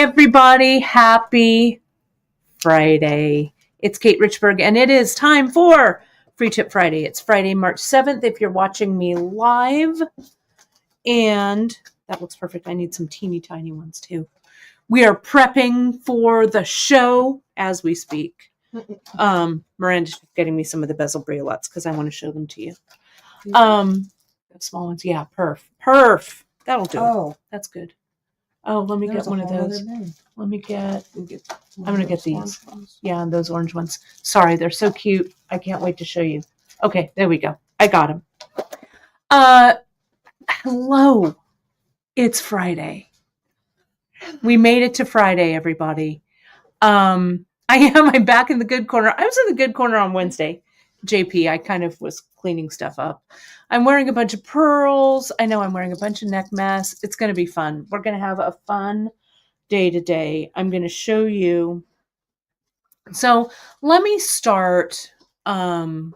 everybody. Happy Friday. It's Kate Richburg, and it is time for Free Tip Friday. It's Friday, March 7th, if you're watching me live. And that looks perfect. I need some teeny tiny ones, too. We are prepping for the show as we speak. Miranda's getting me some of the bezel briolettes because I want to show them to you. The small ones. Yeah, perf. That'll do it. That's good. Oh, let me get one of those. I'm going to get these. Yeah, and those orange ones. Sorry, they're so cute. I can't wait to show you. Okay, there we go. I got them. Hello. It's Friday. We made it to Friday, everybody. I'm back in the good corner. I was in the good corner on Wednesday. JP, I kind of was cleaning stuff up. I'm wearing a bunch of pearls. I know I'm wearing a bunch of neck masks. It's going to be fun. We're going to have a fun day today. I'm going to show you. So let me start. Here.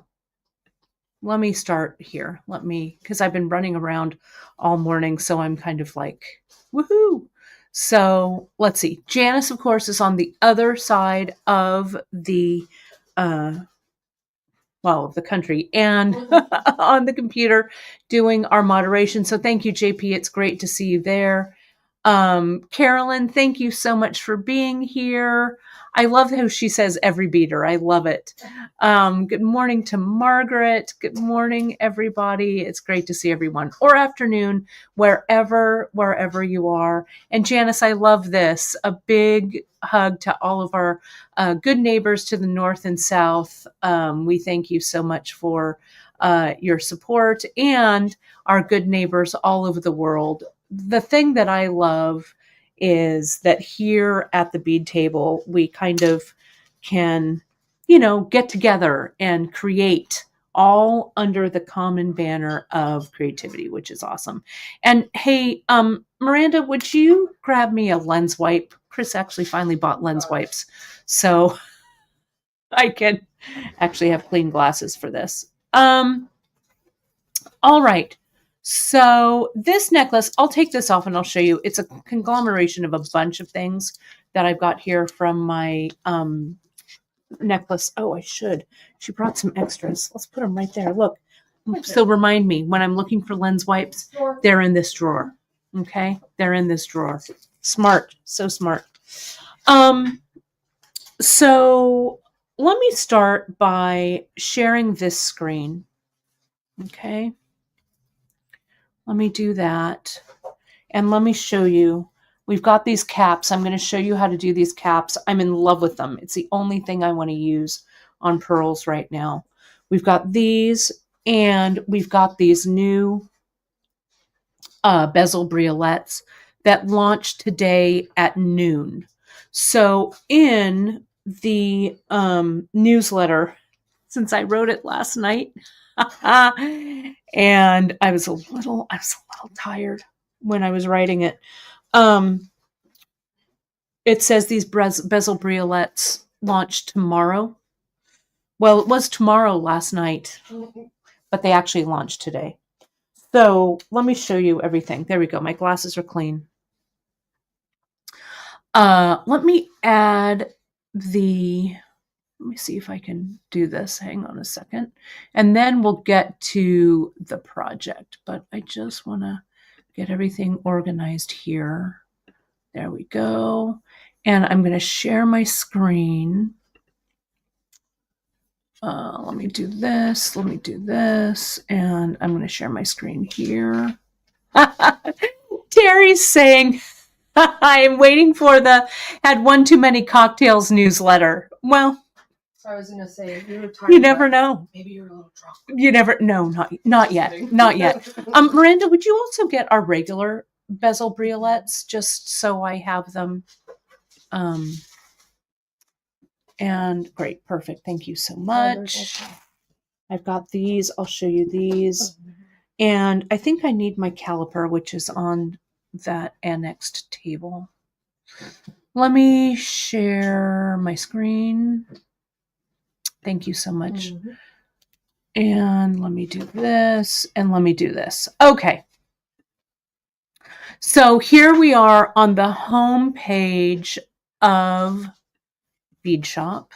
Because I've been running around all morning. So I'm kind of like, woohoo. So let's see. Janice, of course, is on the other side of the of the country and on the computer doing our moderation. So thank you, JP. It's great to see you there. Carolyn, thank you so much for being here. I love how she says every beater. I love it. Good morning to Margaret. Good morning, everybody. It's great to see everyone. Or afternoon, wherever you are. And Janice, I love this. A big hug to all of our good neighbors to the north and south. We thank you so much for your support and our good neighbors all over the world. The thing that I love is that here at the bead table, we kind of can, get together and create all under the common banner of creativity, which is awesome. And hey, Miranda, would you grab me a lens wipe? Chris actually finally bought lens wipes, so I can actually have clean glasses for this. All right. So this necklace, I'll take this off and I'll show you. It's a conglomeration of a bunch of things that I've got here from my necklace. Oh, I should. She brought some extras. Let's put them right there. Look. So remind me, when I'm looking for lens wipes, they're in this drawer. Okay? They're in this drawer. Smart. So smart. So let me start by sharing this screen. Okay? Let me do that. And let me show you. We've got these caps. I'm going to show you how to do these caps. I'm in love with them. It's the only thing I want to use on pearls right now. We've got these, and we've got these new bezel briolettes that launched today at noon. So in the newsletter, since I wrote it last night, and I was a little tired when I was writing it. It says these bezel briolettes launch tomorrow. Well, it was tomorrow last night, but they actually launched today. So let me show you everything. There we go. My glasses are clean. Let me add let me see if I can do this. Hang on a second. And then we'll get to the project. But I just want to get everything organized here. There we go. And I'm going to share my screen. Let me do this. And I'm going to share my screen here. Terry's saying, I am waiting for the had one too many cocktails newsletter. Well, I was going to say, you were tired. You never know. Maybe you're a little drunk. You never, no, not yet. Not yet. Miranda, would you also get our regular bezel briolettes just so I have them? And great, perfect. Thank you so much. I've got these. I'll show you these. And I think I need my caliper, which is on that annexed table. Let me share my screen. Thank you so much. And let me do this, and let me do this. Okay. So here we are on the home page of Bead Shop.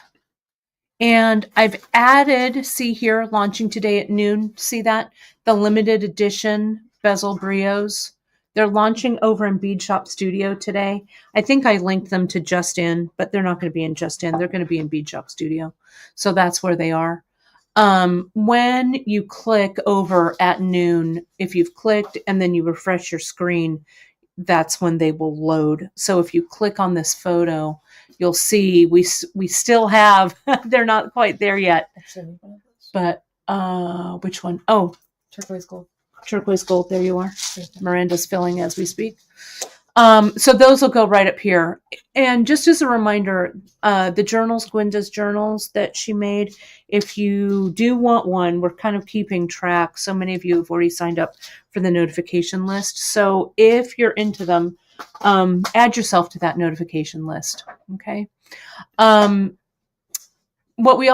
And I've added, see here, launching today at noon. See that? The limited edition bezel brios. They're launching over in Bead Shop Studio today. I think I linked them to Just In, but they're not going to be in Just In. They're going to be in Bead Shop Studio. So that's where they are. When you click over at noon, if you've clicked and then you refresh your screen, that's when they will load. So if you click on this photo, you'll see we still have, they're not quite there yet. Actually, But which one? Oh, turquoise gold. turquoise gold. There you are. Miranda's filling as we speak. So those will go right up here. And just as a reminder, the journals, Gwenda's journals that she made, if you do want one, we're kind of keeping track. So many of you have already signed up for the notification list. So if you're into them, add yourself to that notification list. Okay. What I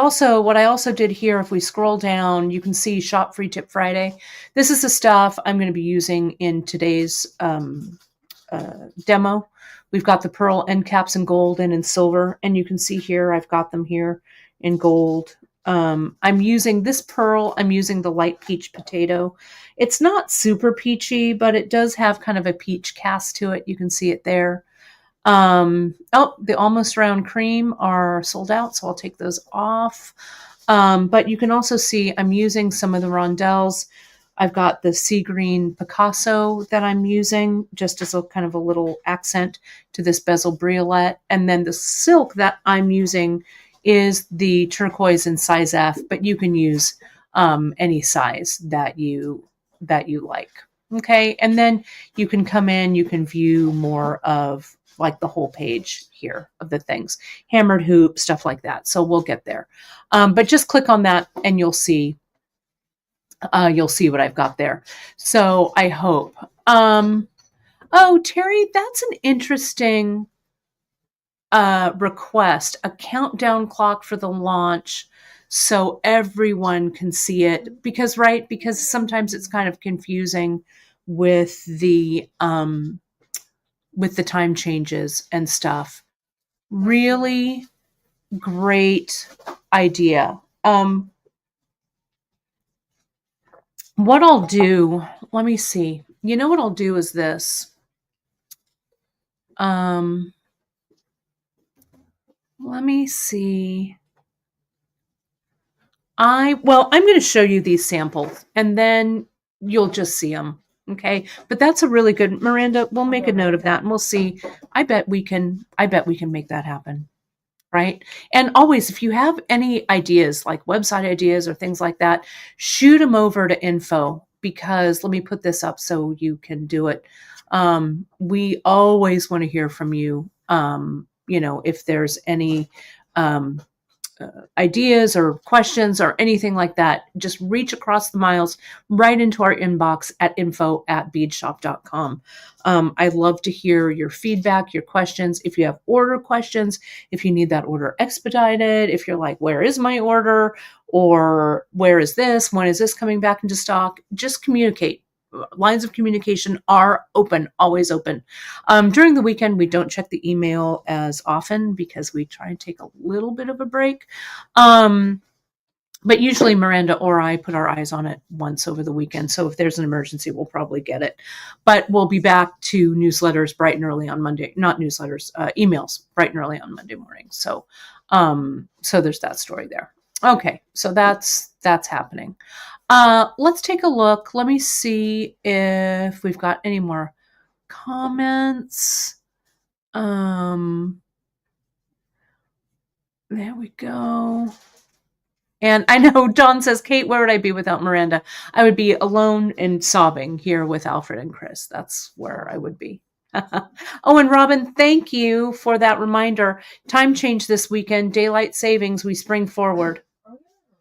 also did here, if we scroll down, you can see Shop Free Tip Friday. This is the stuff I'm going to be using in today's demo. We've got the pearl end caps in gold and in silver, and you can see here I've got them here in gold. I'm using this pearl. I'm using the light peach potato. It's not super peachy, but it does have kind of a peach cast to it. You can see it there. Oh, the almost round cream are sold out, so I'll take those off. But you can also see I'm using some of the rondelles. I've got the sea green Picasso that I'm using just as a kind of a little accent to this bezel briolette. And then the silk that I'm using is the turquoise in size F, but you can use any size that you like. Okay, and then you can come in, you can view more of like the whole page here of the things, hammered hoop, stuff like that. So we'll get there. But just click on that and you'll see what I've got there. So I hope. Oh, Terry, that's an interesting request, a countdown clock for the launch so everyone can see it. Because sometimes it's kind of confusing with the time changes and stuff. Really great idea. What I'll do, let me see. You know what I'll do is this. Let me see. I'm going to show you these samples and then you'll just see them. Okay. But that's a really good, Miranda, we'll make a note of that and we'll see. I bet we can make that happen. Right. And always, if you have any ideas like website ideas or things like that, shoot them over to info, because let me put this up so you can do it. We always want to hear from you. If there's any ideas or questions or anything like that, just reach across the miles right into our inbox at info@beadshop.com. I'd love to hear your feedback, your questions. If you have order questions, if you need that order expedited, if you're like, where is my order? Or where is this? When is this coming back into stock? Just communicate. Lines of communication are open, always open. During the weekend, we don't check the email as often because we try and take a little bit of a break. But usually Miranda or I put our eyes on it once over the weekend. So if there's an emergency, we'll probably get it. But we'll be back to newsletters bright and early on Monday. Not newsletters, emails bright and early on Monday morning. So there's that story there. Okay, so that's happening. Let's take a look. Let me see if we've got any more comments. There we go. And I know Dawn says, Kate, where would I be without Miranda? I would be alone and sobbing here with Alfred and Chris. That's where I would be. Oh, and Robin, thank you for that reminder. Time change this weekend, daylight savings, we spring forward,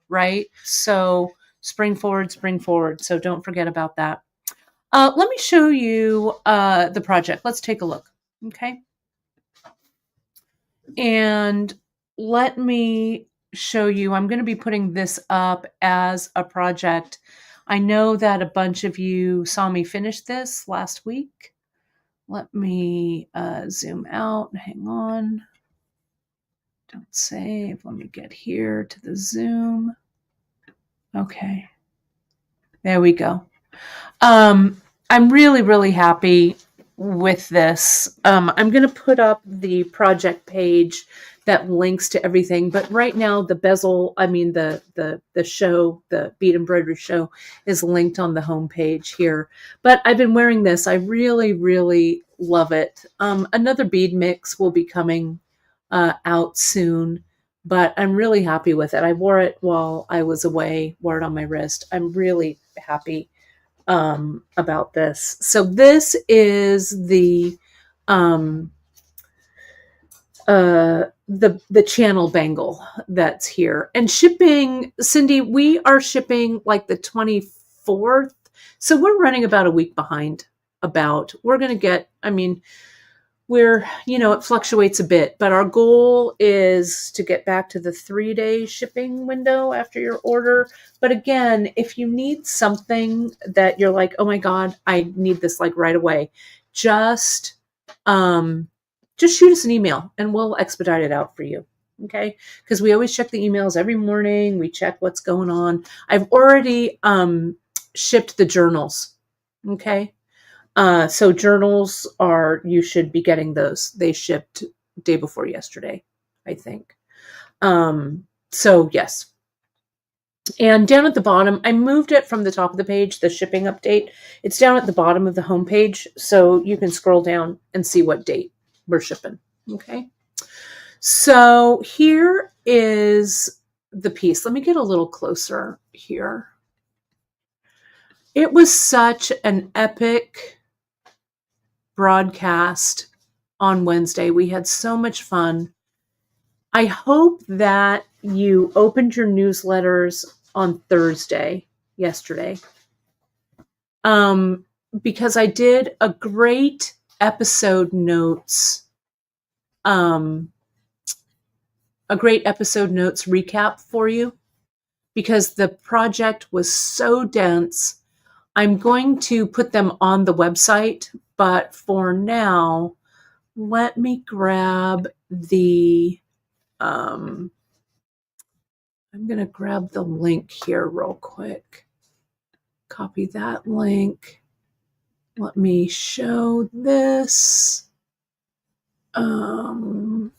right? So spring forward. So don't forget about that. Let me show you the project. Let's take a look. Okay. And let me show you, I'm going to be putting this up as a project. I know that a bunch of you saw me finish this last week. Let me zoom out. Hang on. Don't save. Let me get here to the Zoom. Okay. There we go. I'm really, really happy with this. I'm going to put up the project page that links to everything. But right now, the bezel, the show, the bead embroidery show, is linked on the homepage here. But I've been wearing this. I really, really love it. Another bead mix will be coming out soon. But I'm really happy with it. I wore it while I was away, wore it on my wrist. I'm really happy about this. So this is the channel bangle that's here. And shipping, Cindy, we are shipping like the 24th. So we're running about a week behind we're going to get, it fluctuates a bit, but our goal is to get back to the 3-day shipping window after your order. But again, if you need something that you're like, oh my God, I need this like right away, just shoot us an email and we'll expedite it out for you. Okay. Because we always check the emails every morning. We check what's going on. I've already shipped the journals. Okay. So journals you should be getting those. They shipped day before yesterday, I think. So yes. And down at the bottom, I moved it from the top of the page, the shipping update. It's down at the bottom of the homepage, so you can scroll down and see what date we're shipping. Okay. So here is the piece. Let me get a little closer here. It was such an epic broadcast on Wednesday. We had so much fun. I hope that you opened your newsletters on Thursday, yesterday, because I did a great episode notes, recap for you, because the project was so dense. I'm going to put them on the website, but for now, let me grab I'm going to grab the link here real quick. Copy that link. Let me show this. Hang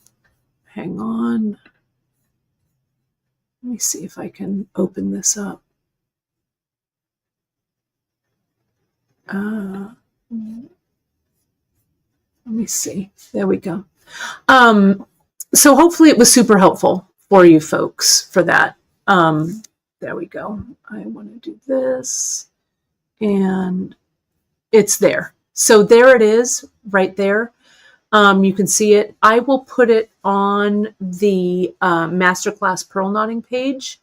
on. Let me see if I can open this up. Let me see. There we go. So hopefully it was super helpful for you folks for that. There we go. I want to do this. And it's there. So there it is right there. You can see it. I will put it on the Masterclass Pearl Knotting page.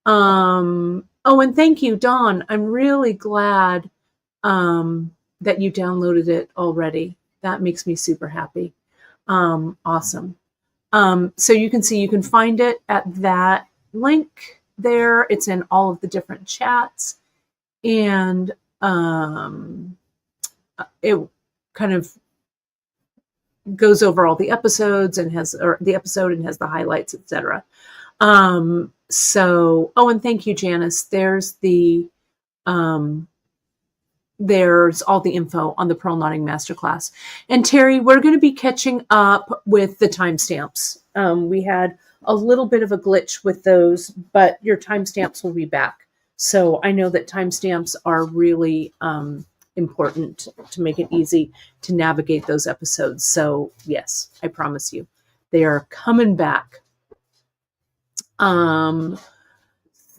And thank you, Dawn. I'm really glad that you downloaded it already. That makes me super happy. Awesome. So you can see, you can find it at that link there. It's in all of the different chats, and it kind of goes over all the episodes and has the highlights, etc. And thank you, Janice. There's all the info on the Pearl Knotting Masterclass. And Terry, we're going to be catching up with the timestamps. We had a little bit of a glitch with those, but your timestamps will be back. So I know that timestamps are really important to make it easy to navigate those episodes. So yes, I promise you, they are coming back.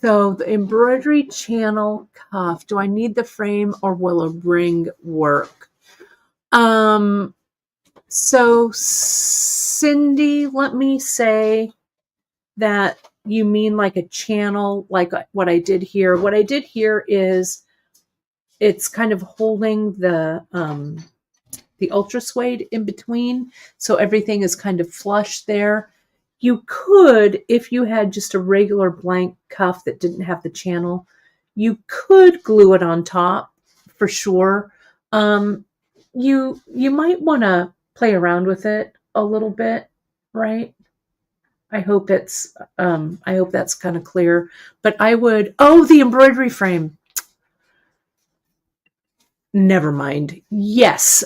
So the embroidery channel cuff, do I need the frame or will a ring work? So Cindy, let me say that you mean like a channel, like what I did here. What I did here is it's kind of holding the ultra suede in between. So everything is kind of flush there. You could, if you had just a regular blank cuff that didn't have the channel, you could glue it on top for sure. you might want to play around with it a little bit, right? I hope that's kind of clear. But I would, oh, the embroidery frame. Never mind. Yes.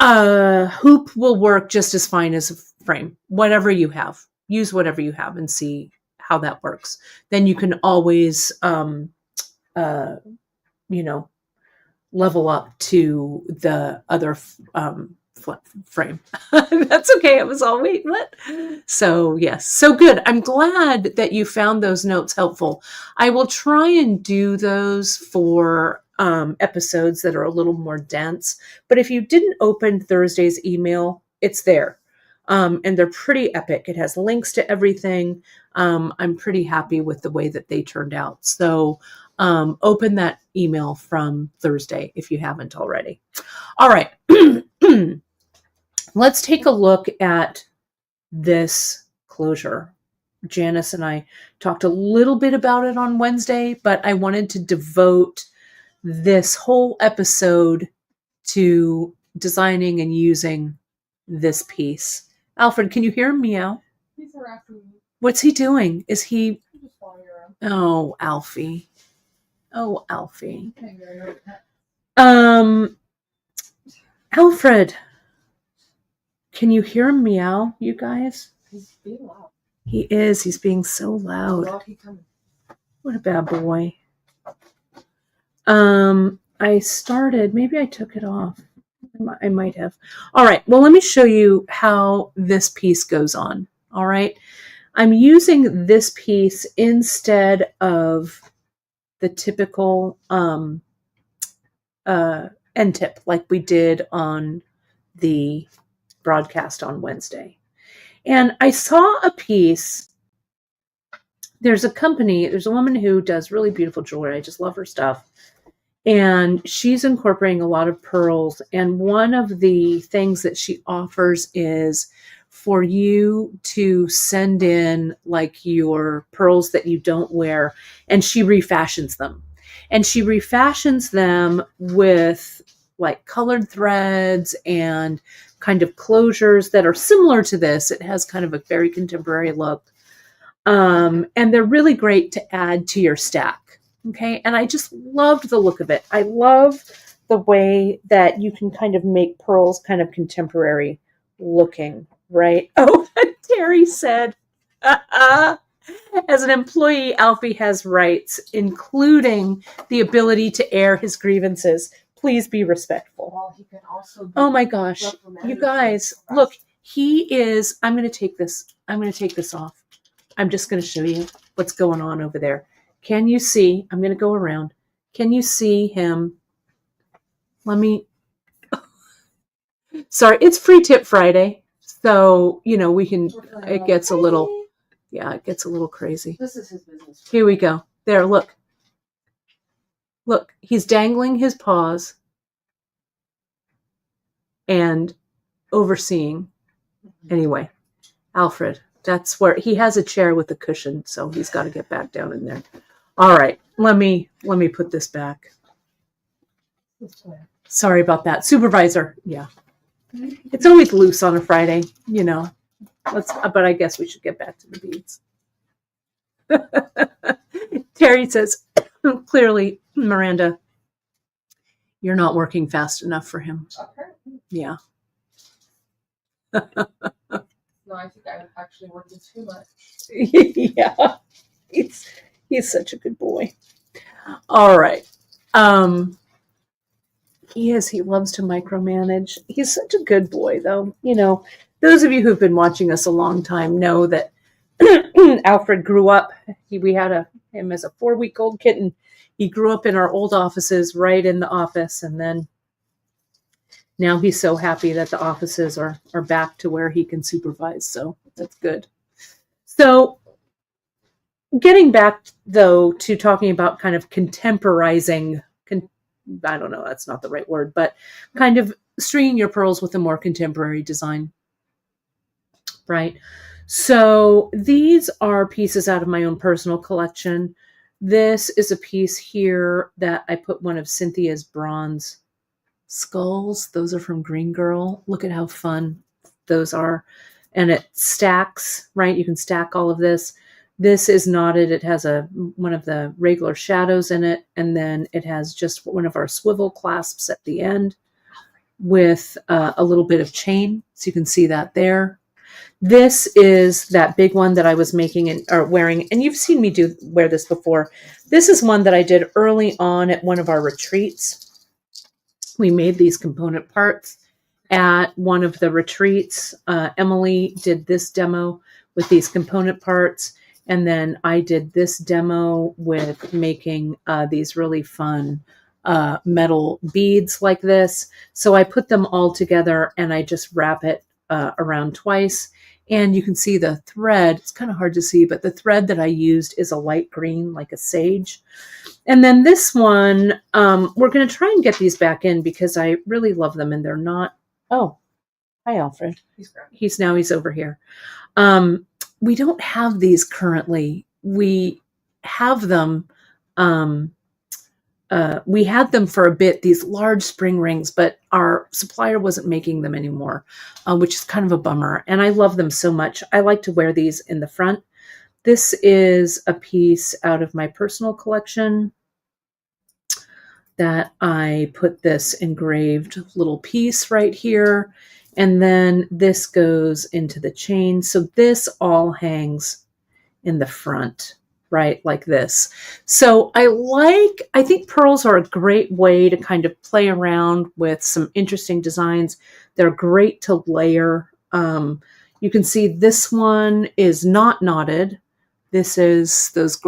Hoop will work just as fine as a frame. Whatever you have. Use whatever you have and see how that works. Then you can always you know, level up to the other frame. That's okay. It was all, wait, what? So yes, so good. I'm glad that you found those notes helpful. I will try and do those for episodes that are a little more dense. But if you didn't open Thursday's email, it's there. And they're pretty epic. It has links to everything. I'm pretty happy with the way that they turned out. So open that email from Thursday if you haven't already. All right. Let's take a look at this closure. Janice and I talked a little bit about it on Wednesday, but I wanted to devote this whole episode to designing and using this piece. Alfred, can you hear him meow? He's after me. What's he doing? Is he? He's just following around. Oh, Alfie. Oh, Alfie. Alfred, can you hear him meow, you guys? He's being loud. He is. He's being so loud. What a bad boy. I started, maybe I took it off. I might have. All right. Well, let me show you how this piece goes on. All right. I'm using this piece instead of the typical end tip like we did on the broadcast on Wednesday. And I saw a piece. There's a woman who does really beautiful jewelry. I just love her stuff. And she's incorporating a lot of pearls. And one of the things that she offers is for you to send in like your pearls that you don't wear, and she refashions them. And she refashions them with like colored threads and kind of closures that are similar to this. It has kind of a very contemporary look. And they're really great to add to your stack. Okay. And I just loved the look of it. I love the way that you can kind of make pearls kind of contemporary looking, right? Oh, Terry said, as an employee, Alfie has rights, including the ability to air his grievances. Please be respectful. Well, he can also be oh my gosh. You guys, look, he is, I'm going to take this off. I'm just going to show you what's going on over there. Can you see? I'm going to go around. Can you see him? Sorry, it's Free Tip Friday. So, we can, it gets a little crazy. This is his business. Here we go. There, look. Look, he's dangling his paws and overseeing. Anyway, Alfred, that's where he has a chair with a cushion, so he's got to get back down in there. All right, let me put this back. Sorry about that. Supervisor, yeah. It's always loose on a Friday, but I guess we should get back to the beads. Terry says, clearly, Miranda, you're not working fast enough for him. Okay. Yeah. No, I think I'm actually working too much. Yeah. He's such a good boy. All right. He loves to micromanage. He's such a good boy, though. Those of you who've been watching us a long time know that Alfred grew up. We had him as a 4-week-old kitten. He grew up in our old offices, right in the office, and then now he's so happy that the offices are back to where he can supervise. So that's good. So getting back, though, to talking about kind of contemporizing, I don't know, that's not the right word, but kind of stringing your pearls with a more contemporary design, right? So these are pieces out of my own personal collection. This is a piece here that I put one of Cynthia's bronze skulls. Those are from Green Girl. Look at how fun those are. And it stacks, right? You can stack all of this. This is knotted. It has one of the regular shadows in it, and then it has just one of our swivel clasps at the end with a little bit of chain. So you can see that there. This is that big one that I was making or wearing, and you've seen me wear this before. This is one that I did early on at one of our retreats. We made these component parts at one of the retreats. Emily did this demo with these component parts, and then I did this demo with making these really fun metal beads like this. So I put them all together and I just wrap it around twice. And you can see the thread. It's kind of hard to see, but the thread that I used is a light green, like a sage. And then this one, we're going to try and get these back in because I really love them and they're not. Oh, hi, Alfred. He's over here. We don't have these currently. We have them. We had them for a bit, these large spring rings, but our supplier wasn't making them anymore, which is kind of a bummer. And I love them so much. I like to wear these in the front. This is a piece out of my personal collection that I put this engraved little piece right here. And then this goes into the chain. So this all hangs in the front, right? Like this. So I think pearls are a great way to kind of play around with some interesting designs. They're great to layer. You can see this one is not knotted. This is those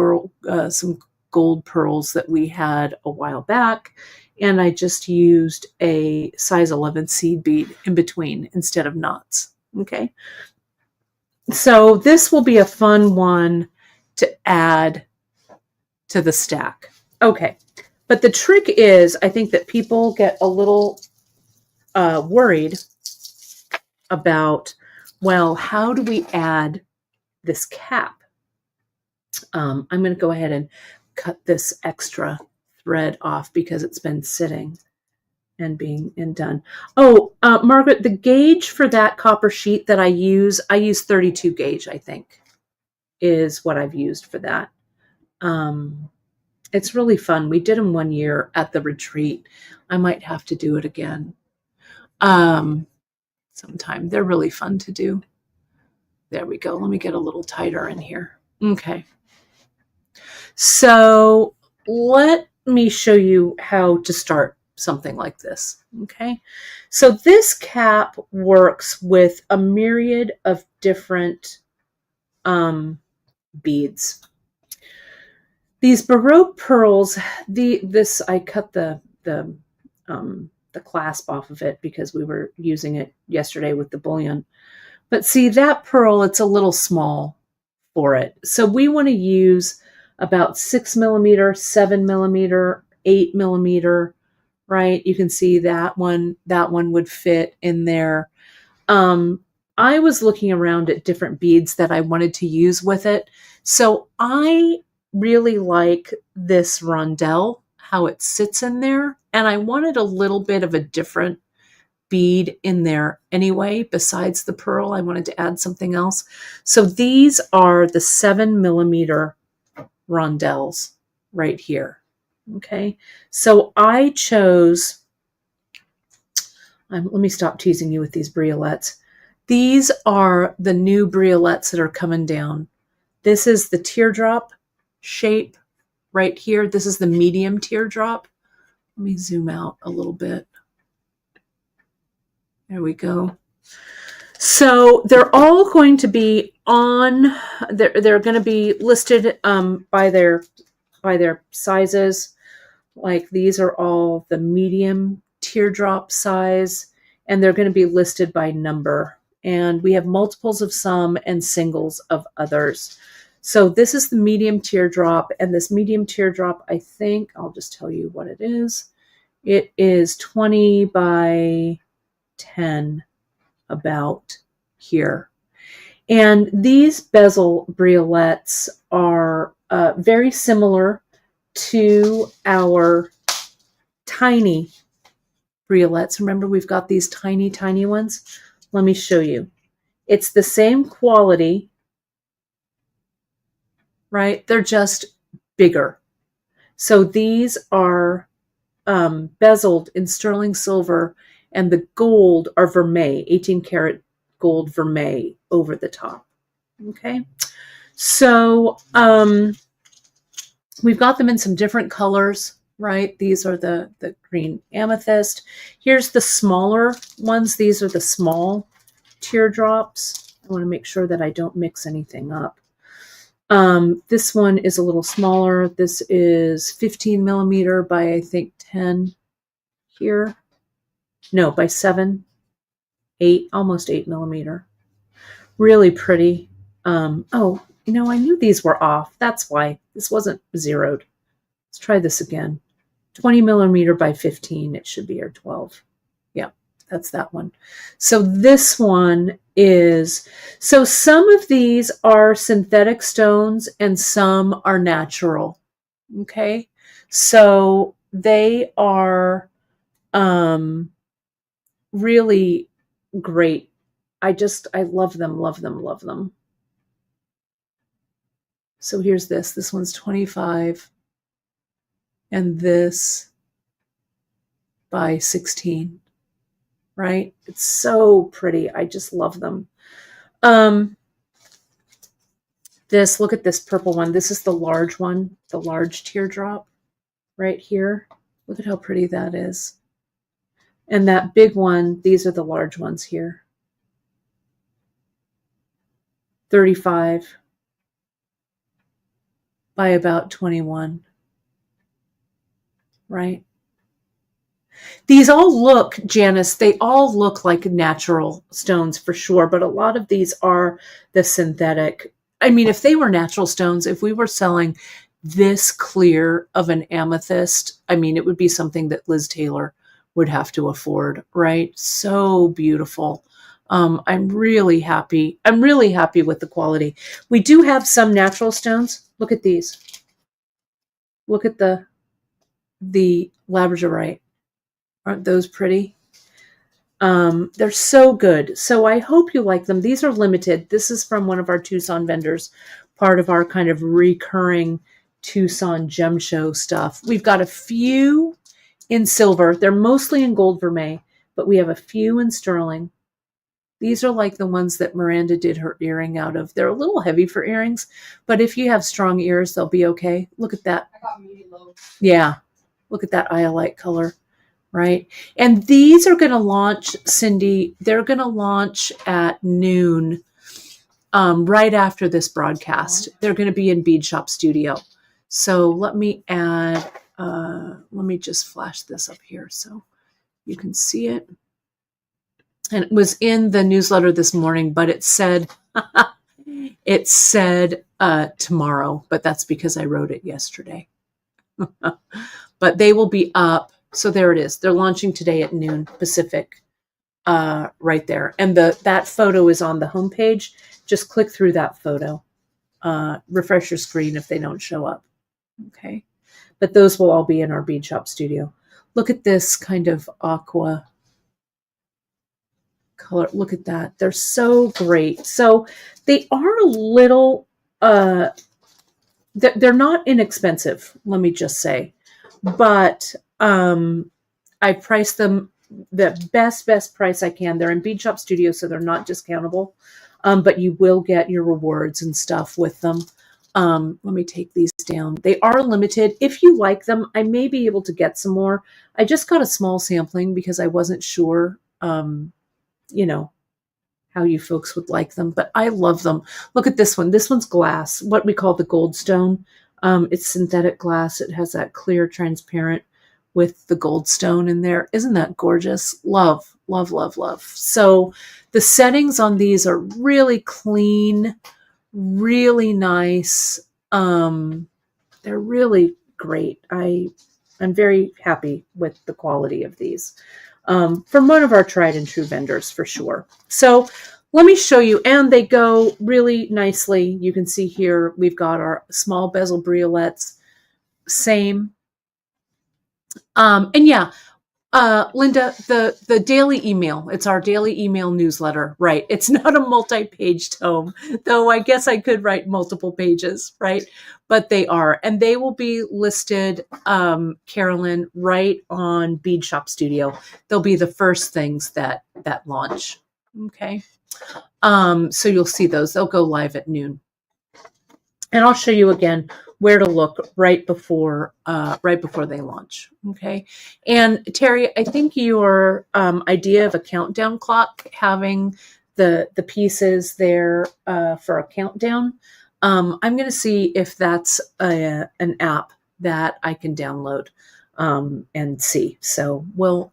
some gold pearls that we had a while back. And I just used a size 11 seed bead in between instead of knots. Okay. So this will be a fun one to add to the stack. Okay. But the trick is, I think that people get a little worried about, well, how do we add this cap? I'm going to go ahead and cut this extra thread off because it's been sitting and done. Oh, Margaret, the gauge for that copper sheet that I use 32 gauge, I think, is what I've used for that. It's really fun. We did them one year at the retreat. I might have to do it again sometime. They're really fun to do. There we go. Let me get a little tighter in here. Okay. So let me show you how to start something like this. Okay. So this cap works with a myriad of different beads. These Baroque pearls, I cut the clasp off of it because we were using it yesterday with the bullion. But see, that pearl, it's a little small for it. So we want to use about 6 millimeter, 7 millimeter, 8 millimeter, right? You can see that one would fit in there. I was looking around at different beads that I wanted to use with it. So I really like this rondelle, how it sits in there. And I wanted a little bit of a different bead in there anyway. Besides the pearl, I wanted to add something else. So these are the 7 millimeter rondelles right here. Okay. So I chose, let me stop teasing you with these briolets. These are the new briolets that are coming down. This is the teardrop shape right here. This is the medium teardrop. Let me zoom out a little bit. There we go. So they're all going to be on, they're going to be listed by their sizes. Like these are all the medium teardrop size, and they're going to be listed by number. And we have multiples of some and singles of others. So this is the medium teardrop, and this medium teardrop, I think, I'll just tell you what it is. It is 20 by 10 about here. And these bezel briolets are very similar to our tiny briolets. Remember, we've got these tiny, tiny ones. Let me show you. It's the same quality, right? They're just bigger. So these are bezeled in sterling silver, and the gold are vermeil, 18 karat gold vermeil over the top. Okay. So we've got them in some different colors, right? These are the green amethyst. Here's the smaller ones. These are the small teardrops. I want to make sure that I don't mix anything up. This one is a little smaller. This is 15 millimeter by, I think, 10 here. No, by 7, 8, almost 8 millimeter. Really pretty. Oh, you know, I knew these were off. That's why this wasn't zeroed. Let's try this again. 20 millimeter by 15, it should be, or 12. Yeah, that's that one. So this one is, so some of these are synthetic stones and some are natural. Okay. So they are really great. I love them, love them, love them. So here's this. This one's 25. And this by 16. Right? It's so pretty. I just love them. This, look at this purple one. This is the large one, the large teardrop right here. Look at how pretty that is. And that big one, these are the large ones here. 35 by about 21. Right? These all look, Janice, they all look like natural stones for sure, but a lot of these are the synthetic. I mean, if they were natural stones, if we were selling this clear of an amethyst, I mean, it would be something that Liz Taylor would have to afford, right? So beautiful. I'm really happy. I'm really happy with the quality. We do have some natural stones. Look at these. Look at the labradorite. Aren't those pretty? They're so good. So I hope you like them. These are limited. This is from one of our Tucson vendors, part of our kind of recurring Tucson gem show stuff. We've got a few in silver. They're mostly in gold vermeil, but we have a few in sterling. These are like the ones that Miranda did her earring out of. They're a little heavy for earrings, but if you have strong ears, they'll be okay. Look at that. I got medium low. Yeah. Look at that iolite color. Right. And these are going to launch, Cindy, they're going to launch at noon, right after this broadcast. They're going to be in Bead Shop Studio. So let me add, let me just flash this up here so you can see it. And it was in the newsletter this morning, but it said, tomorrow, but that's because I wrote it yesterday. But they will be up. So there it is. They're launching today at noon Pacific, right there. And that photo is on the homepage. Just click through that photo. Refresh your screen if they don't show up. Okay. But those will all be in our Bead Shop Studio. Look at this kind of aqua color. Look at that. They're so great. So they are a little, they're not inexpensive, let me just say. But I priced them the best price I can. They're in Bead Shop Studio, so they're not discountable. But you will get your rewards and stuff with them. Let me take these down. They are limited. If you like them, I may be able to get some more. I just got a small sampling because I wasn't sure, you know, how you folks would like them. But I love them. Look at this one. This one's glass, what we call the gold stone. It's synthetic glass. It has that clear, transparent with the gold stone in there. Isn't that gorgeous? Love, love, love, love. So the settings on these are really clean, really nice. They're really great. I'm very happy with the quality of these. From one of our tried and true vendors for sure. So let me show you, and they go really nicely. You can see here, we've got our small bezel briolets, same. And yeah, Linda, the daily email, it's our daily email newsletter, right? It's not a multi-page tome, though I guess I could write multiple pages, right? But they are, and they will be listed, Carolyn, right on Bead Shop Studio. They'll be the first things that launch. Okay. So you'll see those. They'll go live at noon. And I'll show you again where to look right before they launch. Okay. And Terry, I think your idea of a countdown clock, having the pieces there for a countdown, I'm going to see if that's an app that I can download and see. So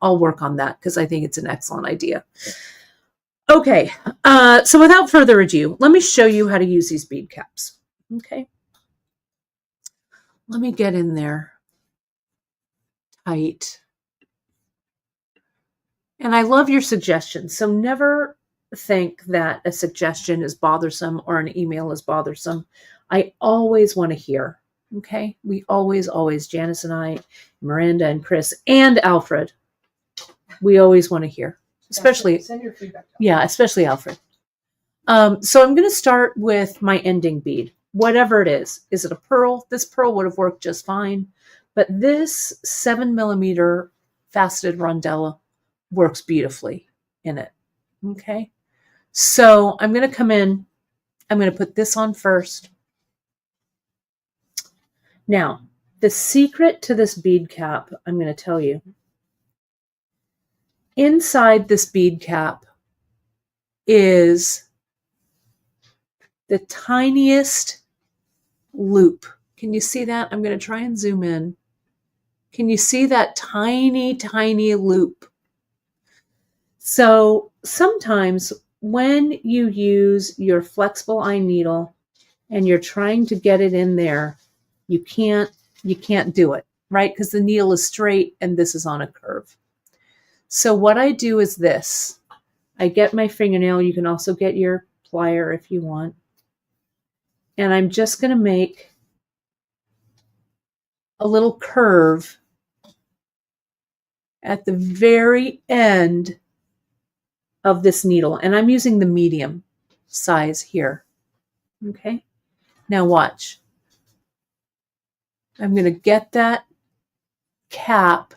I'll work on that because I think it's an excellent idea. Okay. So without further ado, let me show you how to use these bead caps. Okay. Let me get in there tight. And I love your suggestions. So never think that a suggestion is bothersome or an email is bothersome. I always want to hear. Okay. We always, Janice and I, Miranda and Chris and Alfred, we always want to hear, especially, send your feedback. Yeah, especially Alfred. So I'm going to start with my ending bead. Whatever it is. Is it a pearl? This pearl would have worked just fine. But this 7mm faceted rondella works beautifully in it. Okay. So I'm going to come in. I'm going to put this on first. Now, the secret to this bead cap, I'm going to tell you. Inside this bead cap is the tiniest loop. Can you see that? I'm going to try and zoom in. Can you see that tiny, tiny loop? So sometimes when you use your flexible eye needle and you're trying to get it in there, you can't do it, right? Because the needle is straight and this is on a curve. So what I do is this. I get my fingernail. You can also get your plier if you want. And I'm just going to make a little curve at the very end of this needle. And I'm using the medium size here. Okay. Now watch. I'm going to get that cap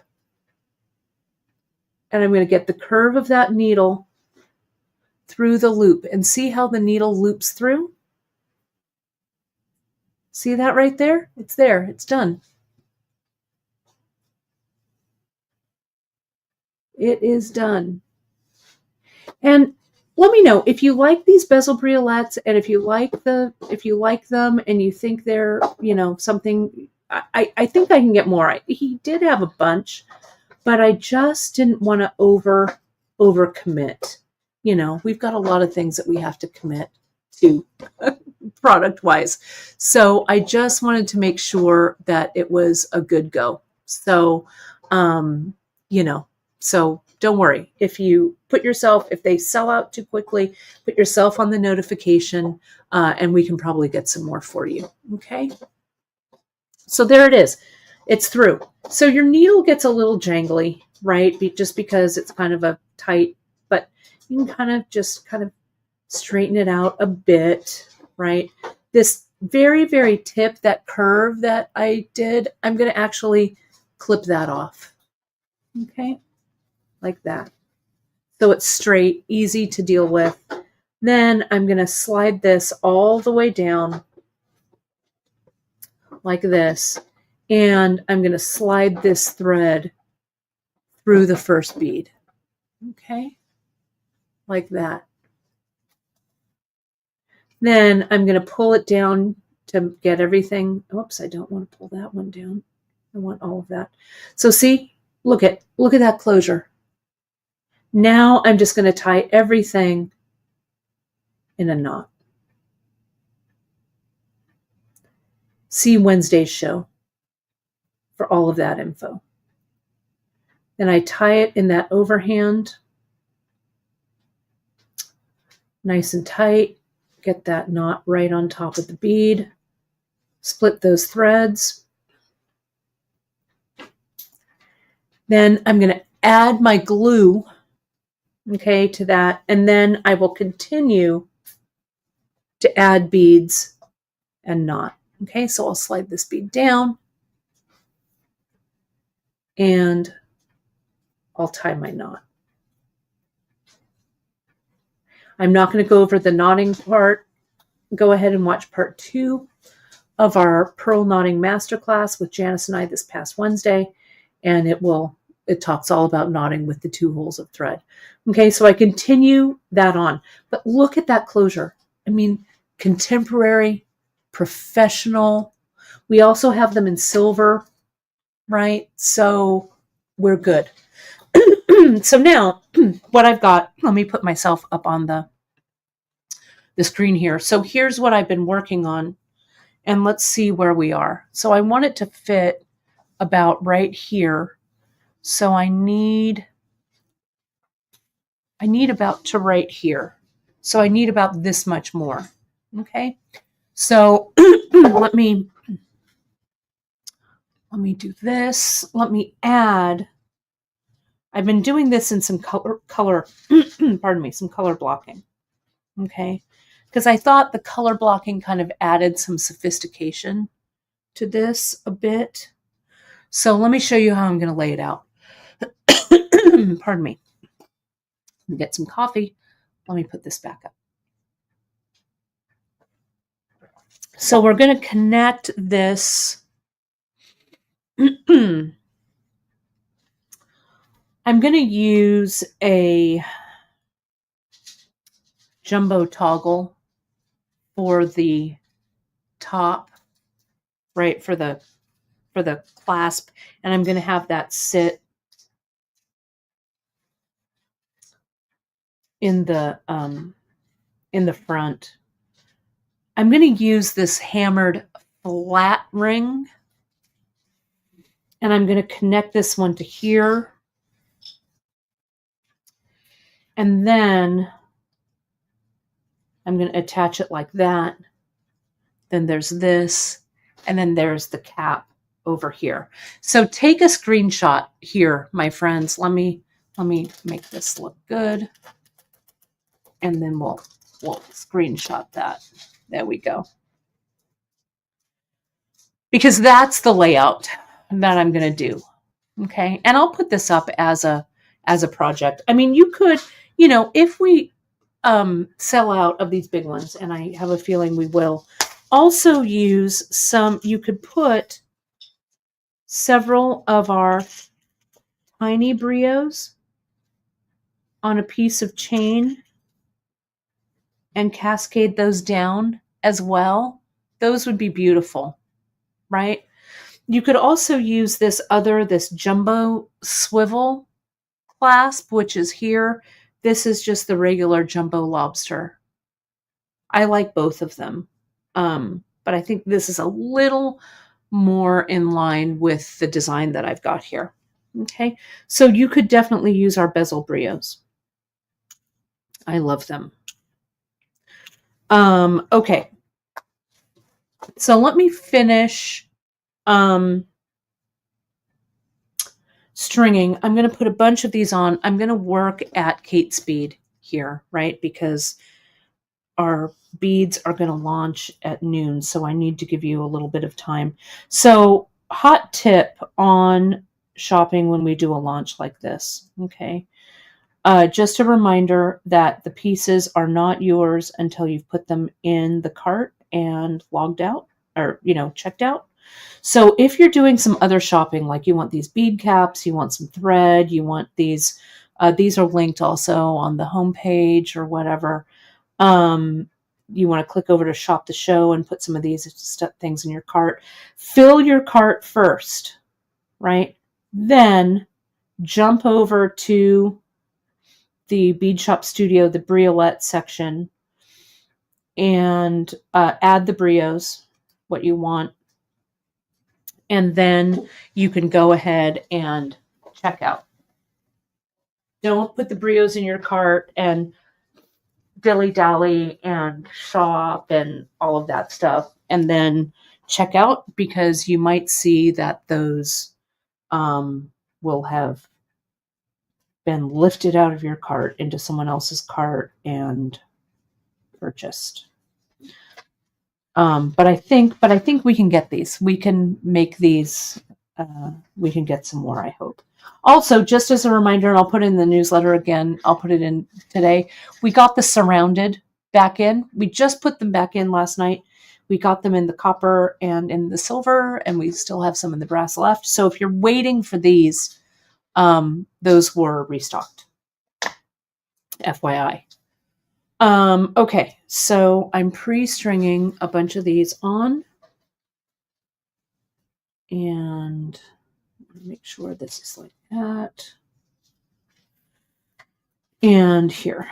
and I'm going to get the curve of that needle through the loop and see how the needle loops through. See that right there? It's there. It's done. It is done. And let me know if you like these bezel briolets and if you like them and you think they're, something. I think I can get more. He did have a bunch, but I just didn't want to over commit. We've got a lot of things that we have to commit to product wise. So I just wanted to make sure that it was a good go. So, so don't worry. If they sell out too quickly, put yourself on the notification and we can probably get some more for you. Okay. So there it is. It's through. So your needle gets a little jangly, right? Just because it's kind of a tight, but you can kind of straighten it out a bit, right? This very, very tip, that curve that I did, I'm going to actually clip that off. Okay. Like that. So it's straight, easy to deal with. Then I'm going to slide this all the way down like this. And I'm going to slide this thread through the first bead. Okay. Like that. Then I'm going to pull it down to get everything. Oops, I don't want to pull that one down. I want all of that. So see, look at that closure. Now I'm just going to tie everything in a knot. See Wednesday's show for all of that info. Then I tie it in that overhand, nice and tight. Get that knot right on top of the bead. Split those threads. Then I'm going to add my glue, okay, to that, and then I will continue to add beads and knot. Okay, so I'll slide this bead down and I'll tie my knot. I'm not going to go over the knotting part. Go ahead and watch part 2 of our Pearl Knotting Masterclass with Janice and I this past Wednesday, and it talks all about knotting with the 2 holes of thread. Okay, so I continue that on, but look at that closure. I mean, contemporary, professional. We also have them in silver, right? So we're good. So now what I've got, let me put myself up on the screen here. So here's what I've been working on, and let's see where we are. So I want it to fit about right here. So I need about to right here. So I need about this much more. Okay. So let me do this. Let me add. I've been doing this in some color pardon me, some color blocking. Okay. Because I thought the color blocking kind of added some sophistication to this a bit. So let me show you how I'm going to lay it out. Pardon me. Let me get some coffee. Let me put this back up. So we're going to connect this. I'm going to use a jumbo toggle for the top, right, for the clasp, and I'm going to have that sit in the front. I'm going to use this hammered flat ring, and I'm going to connect this one to here. And then I'm going to attach it like that. Then there's this, and then there's the cap over here. So take a screenshot here, my friends. Let me make this look good. And then we'll screenshot that. There we go. Because that's the layout that I'm going to do. Okay. And I'll put this up as a project. I mean, you could, if we sell out of these big ones, and I have a feeling we will, also use some, you could put several of our tiny brios on a piece of chain and cascade those down as well. Those would be beautiful, right? You could also use this jumbo swivel clasp, which is here. This is just the regular jumbo lobster. I like both of them. But I think this is a little more in line with the design that I've got here. Okay, so you could definitely use our bezel brios. I love them. Okay, so let me finish stringing. I'm going to put a bunch of these on. I'm going to work at Kate speed here, right? Because our beads are going to launch at noon, so I need to give you a little bit of time. So, hot tip on shopping when we do a launch like this, okay? Just a reminder that the pieces are not yours until you've put them in the cart and logged out, or, checked out. So if you're doing some other shopping, like you want these bead caps, you want some thread, you want these are linked also on the homepage or whatever. You want to click over to shop the show and put some of these things in your cart. Fill your cart first, right? Then jump over to the Bead Shop Studio, the briolette section, and add the brios, what you want. And then you can go ahead and check out. Don't put the brios in your cart and dilly-dally and shop and all of that stuff and then check out, because you might see that those will have been lifted out of your cart into someone else's cart and purchased. But I think we can get these. We can make these. We can get some more, I hope. Also, just as a reminder, and I'll put it in the newsletter again, I'll put it in today. We got the surrounded back in. We just put them back in last night. We got them in the copper and in the silver, and we still have some in the brass left. So if you're waiting for these, those were restocked. FYI. Okay, so I'm pre-stringing a bunch of these on, and make sure this is like that. And here.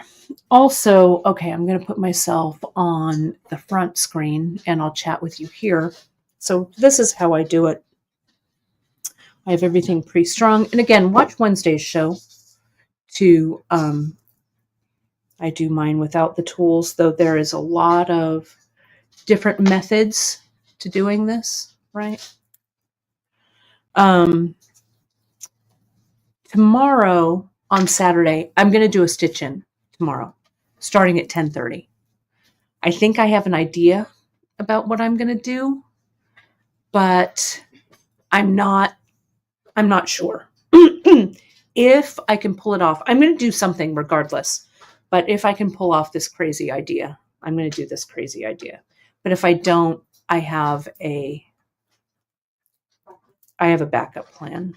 Also, okay, I'm going to put myself on the front screen and I'll chat with you here. So this is how I do it. I have everything pre-strung. And again, watch Wednesday's show to, I do mine without the tools, though there is a lot of different methods to doing this, right? Tomorrow on Saturday, I'm going to do a stitch in tomorrow, starting at 10:30. I think I have an idea about what I'm going to do, but I'm not sure. If I can pull it off, I'm going to do something regardless. But if I can pull off this crazy idea, I'm going to do this crazy idea. But if I don't, I have a backup plan,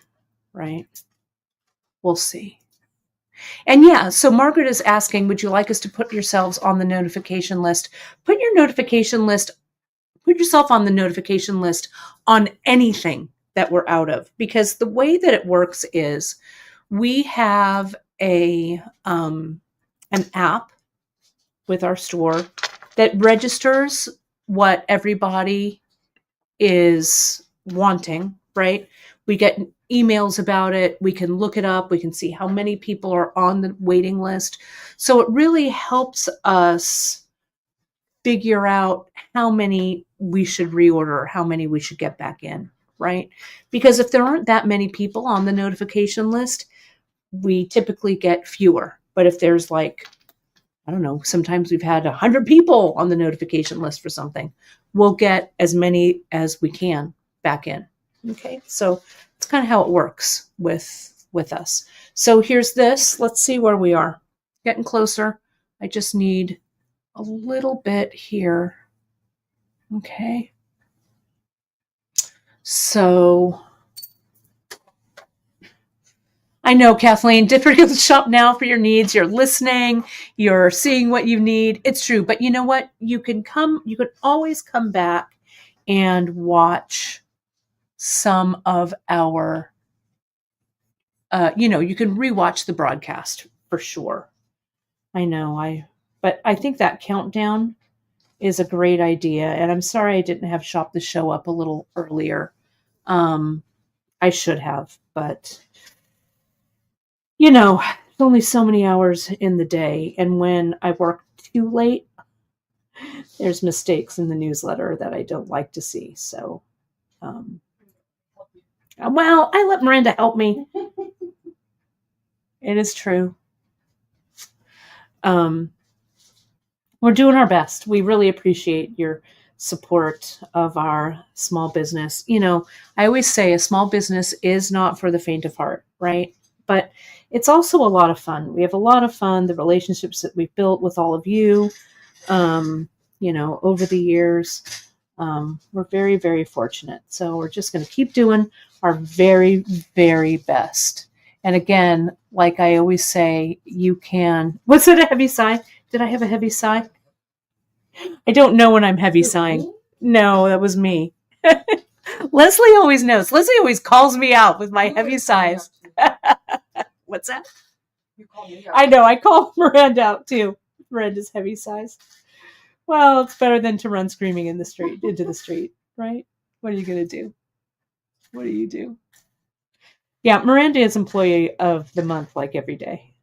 right? We'll see. And yeah, so Margaret is asking, would you like us to put yourselves on the notification list? Put yourself on the notification list on anything that we're out of, because the way that it works is we have an app with our store that registers what everybody is wanting, right? We get emails about it. We can look it up. We can see how many people are on the waiting list. So it really helps us figure out how many we should reorder, how many we should get back in, right? Because if there aren't that many people on the notification list, we typically get fewer. But if there's like, I don't know, sometimes we've had 100 people on the notification list for something, we'll get as many as we can back in. Okay, so it's kind of how it works with us. So here's this. Let's see where we are. Getting closer. I just need a little bit here. Okay. So I know, Kathleen, difficult to shop now for your needs. You're listening, you're seeing what you need. It's true. But you know what? You can always come back and watch some of our, you can rewatch the broadcast for sure. I know, but I think that countdown is a great idea. And I'm sorry I didn't have Shop the Show up a little earlier. I should have, but there's only so many hours in the day. And when I work too late, there's mistakes in the newsletter that I don't like to see. So, well, I let Miranda help me. It is true. We're doing our best. We really appreciate your support of our small business. I always say a small business is not for the faint of heart, right? But it's also a lot of fun. We have a lot of fun. The relationships that we've built with all of you, over the years, we're very, very fortunate. So we're just going to keep doing our very, very best. And again, like I always say, you can. Was it a heavy sigh? Did I have a heavy sigh? I don't know when I'm heavy sighing. No, that was me. Leslie always knows. Leslie always calls me out with my heavy sighs. What's that? You call me out. I know. I call Miranda out too. Miranda's heavy sighs. Well, it's better than to run screaming into the street, right? What are you going to do? What do you do? Yeah, Miranda is employee of the month like every day.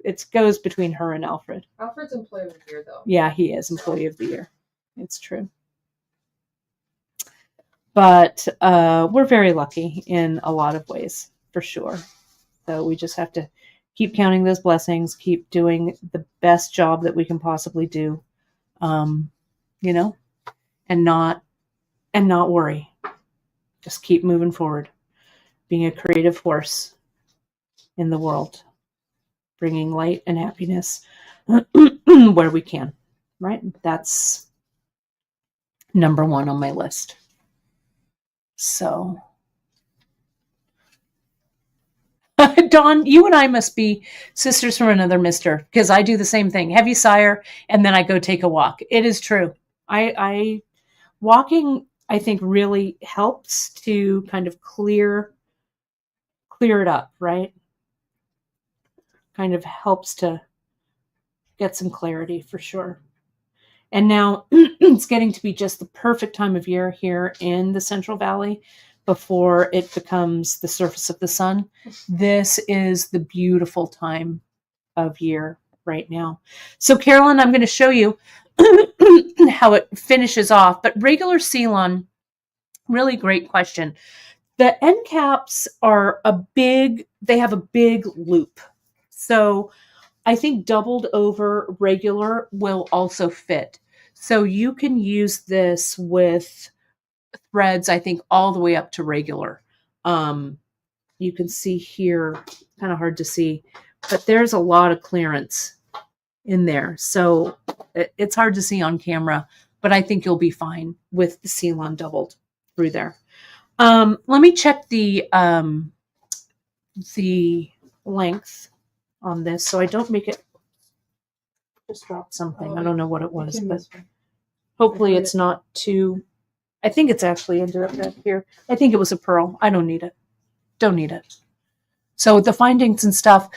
It goes between her and Alfred. Alfred's employee of the year, though. Yeah, he is employee of the year. It's true. But we're very lucky in a lot of ways, for sure. So we just have to keep counting those blessings, keep doing the best job that we can possibly do, you know, and not worry. Just keep moving forward, being a creative force in the world, bringing light and happiness where we can, right? That's number one on my list. So, Dawn, you and I must be sisters from another mister, because I do the same thing. Heavy sire, and then I go take a walk. It is true. I walking, I think, really helps to kind of clear it up, right? Kind of helps to get some clarity for sure. And now it's getting to be just the perfect time of year here in the Central Valley before it becomes the surface of the sun. This is the beautiful time of year right now. So, Carolyn, I'm going to show you how it finishes off. But regular Ceylon, really great question. The end caps are they have a big loop. So I think doubled over regular will also fit. So you can use this with threads, I think, all the way up to regular. You can see here, kind of hard to see, but there's a lot of clearance in there. So it's hard to see on camera, but I think you'll be fine with the Ceylon doubled through there. Let me check the length on this so I don't make it just drop something. I don't know what it was, but hopefully it's not too. I think it's actually ended up back here. I think it was a pearl. I don't need it. Don't need it. So the findings and stuff,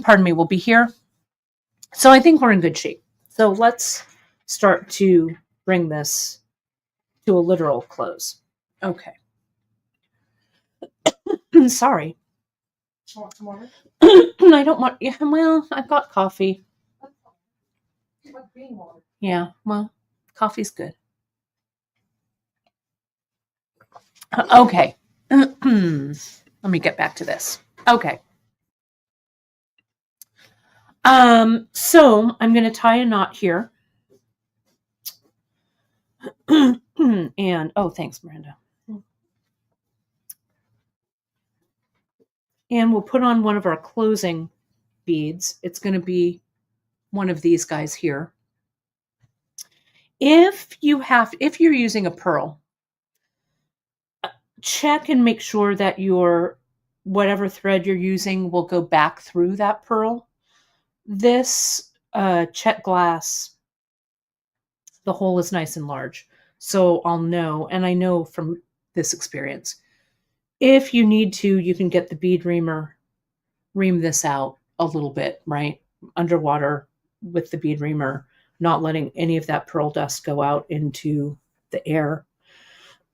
pardon me, will be here. So I think we're in good shape. So let's start to bring this to a literal close. Okay. Sorry. Want some water? I don't want. Yeah, well, I've got coffee. Like green water. Yeah, well, coffee's good. Okay. Let me get back to this. Okay. So I'm going to tie a knot here. And, oh, thanks, Miranda. And we'll put on one of our closing beads. It's going to be one of these guys here. If you're using a pearl, check and make sure that your whatever thread you're using will go back through that pearl. This check glass, the hole is nice and large, so I'll know, and I know from this experience, if you need to, you can get the bead reamer, ream this out a little bit, right? Underwater with the bead reamer, not letting any of that pearl dust go out into the air.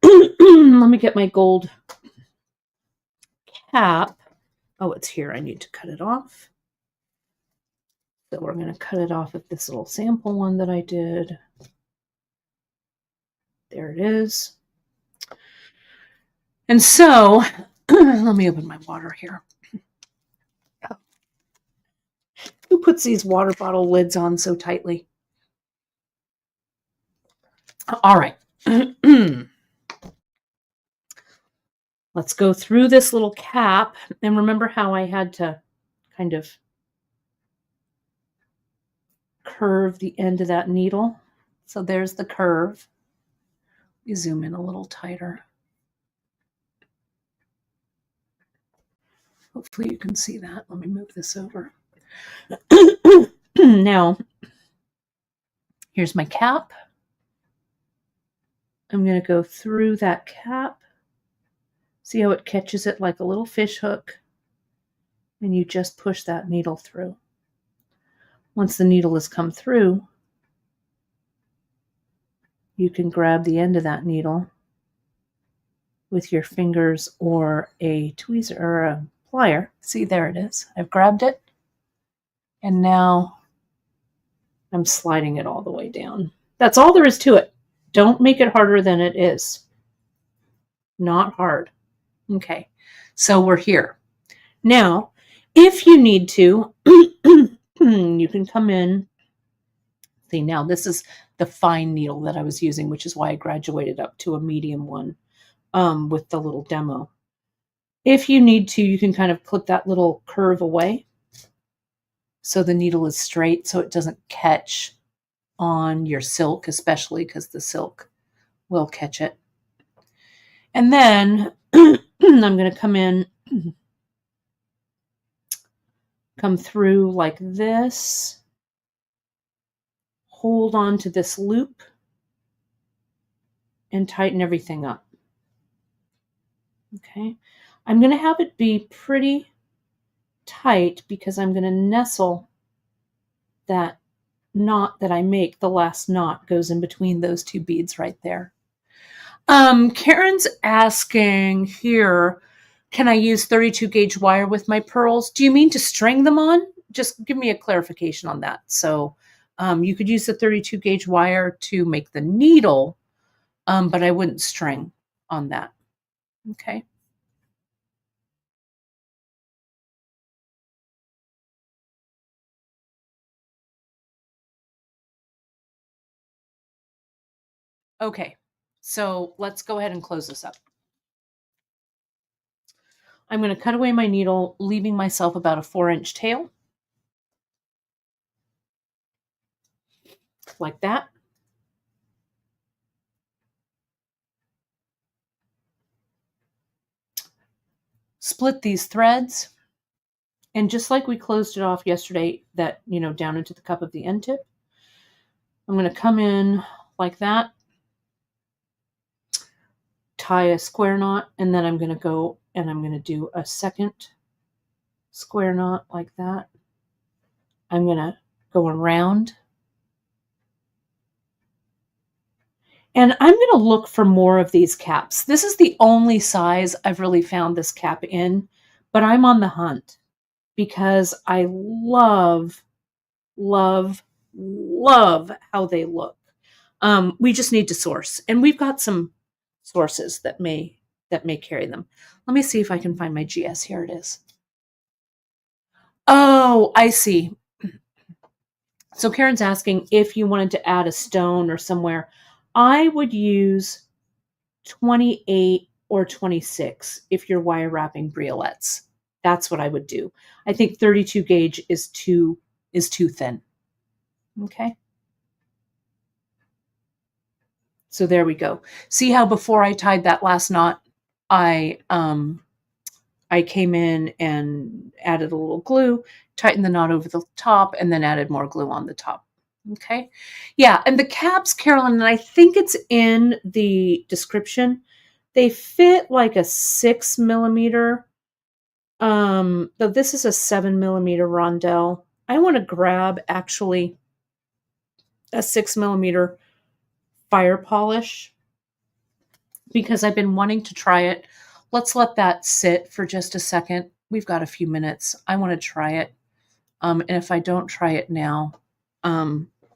Let me get my gold cap. Oh, it's here. I need to cut it off. So we're going to cut it off of this little sample one that I did. There it is. And so, let me open my water here. Who puts these water bottle lids on so tightly? All right. Let's go through this little cap. And remember how I had to kind of curve the end of that needle? So there's the curve. You zoom in a little tighter. Hopefully you can see that. Let me move this over. Now, here's my cap. I'm going to go through that cap. See how it catches it like a little fish hook? And you just push that needle through. Once the needle has come through, you can grab the end of that needle with your fingers or a tweezer or a plier. See, there it is. I've grabbed it. And now I'm sliding it all the way down. That's all there is to it. Don't make it harder than it is. Not hard. Okay, so we're here. Now, If you need to, you can come in. See, now this is the fine needle that I was using, which is why I graduated up to a medium one with the little demo. If you need to, you can kind of put that little curve away so the needle is straight so it doesn't catch on your silk, especially because the silk will catch it. And then I'm going to come through like this, hold on to this loop, and tighten everything up. Okay, I'm going to have it be pretty tight because I'm going to nestle that knot that I make. The last knot goes in between those two beads right there. Karen's asking here, can I use 32 gauge wire with my pearls? Do you mean to string them on? Just give me a clarification on that. So you could use the 32 gauge wire to make the needle, but I wouldn't string on that. Okay. Okay, so let's go ahead and close this up. I'm going to cut away my needle, leaving myself about a 4-inch tail. Like that. Split these threads. And just like we closed it off yesterday, that, down into the cup of the end tip, I'm going to come in like that, tie a square knot, and then I'm going to go and I'm going to do a second square knot like that. I'm going to go around. And I'm going to look for more of these caps. This is the only size I've really found this cap in, but I'm on the hunt because I love how they look. We just need to source, and we've got some sources that may carry them. Let me see if I can find my GS. Here it is. Oh, I see. So Karen's asking if you wanted to add a stone or somewhere. I would use 28 or 26 if you're wire wrapping briolets. That's what I would do. I think 32 gauge is too thin. Okay. So there we go. See how before I tied that last knot, I came in and added a little glue, tightened the knot over the top, and then added more glue on the top. Okay. Yeah. And the caps, Carolyn, and I think it's in the description, they fit like a 6 millimeter. Though this is a 7 millimeter rondelle. I want to grab actually a 6 millimeter fire polish because I've been wanting to try it. Let's let that sit for just a second. We've got a few minutes. I want to try it. And if I don't try it now,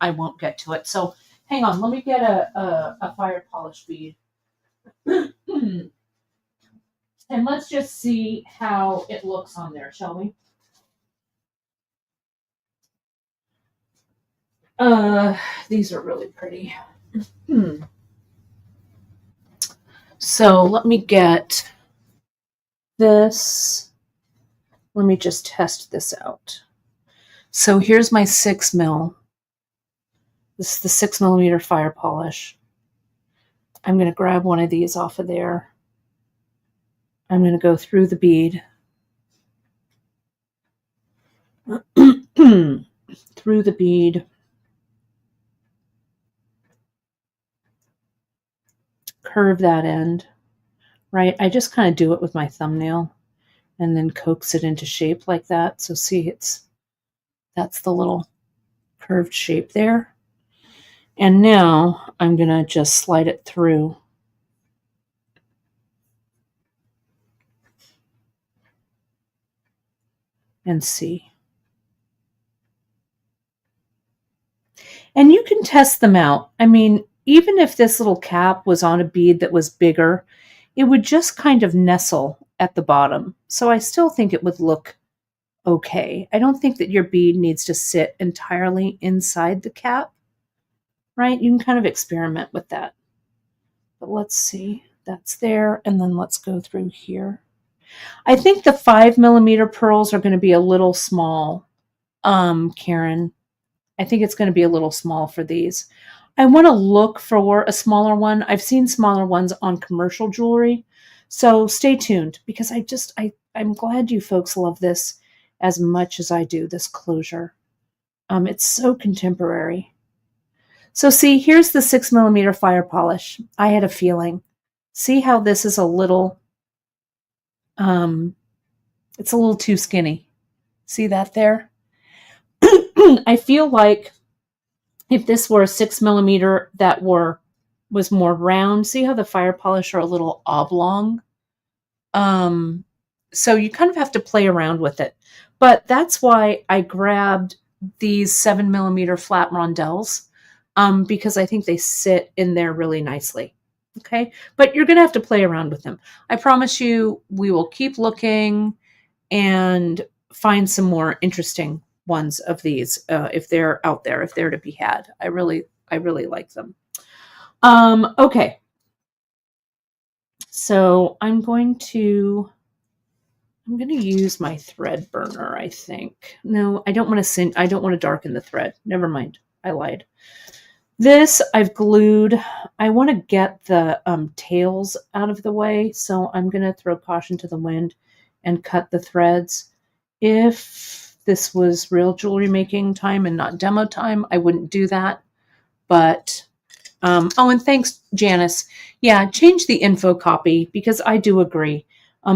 I won't get to it. So hang on, let me get a fire polish bead. And let's just see how it looks on there, shall we? These are really pretty. So let me get this. Let me just test this out. So here's my 6 mil. This is the 6 millimeter fire polish. I'm going to grab one of these off of there. I'm going to go through the bead. Through the bead. Curve that end, right? I just kind of do it with my thumbnail and then coax it into shape like that. So see, that's the little curved shape there. And now I'm going to just slide it through. And see. And you can test them out. I mean, even if this little cap was on a bead that was bigger, it would just kind of nestle at the bottom. So I still think it would look okay. I don't think that your bead needs to sit entirely inside the cap, right? You can kind of experiment with that. But let's see. That's there. And then let's go through here. I think the 5mm pearls are going to be a little small, Karen. I think it's going to be a little small for these. I want to look for a smaller one. I've seen smaller ones on commercial jewelry. So stay tuned because I'm glad you folks love this as much as I do, this closure. It's so contemporary. So see, here's the 6mm fire polish. I had a feeling. See how this is a little, it's a little too skinny. See that there? I feel like if this were a 6mm that was more round, see how the fire polish are a little oblong? So you kind of have to play around with it. But that's why I grabbed these 7mm flat rondelles, because I think they sit in there really nicely. Okay, but you're going to have to play around with them. I promise you, we will keep looking and find some more interesting ones of these if they're out there, if they're to be had. I really like them. Okay, so I'm going to use my thread burner, I think. No, I don't want to darken the thread. Never mind. I lied. This I've glued. I want to get the tails out of the way, so I'm going to throw caution to the wind and cut the threads. If this was real jewelry making time and not demo time, I wouldn't do that. But, oh, and thanks, Janice. Yeah, change the info copy because I do agree.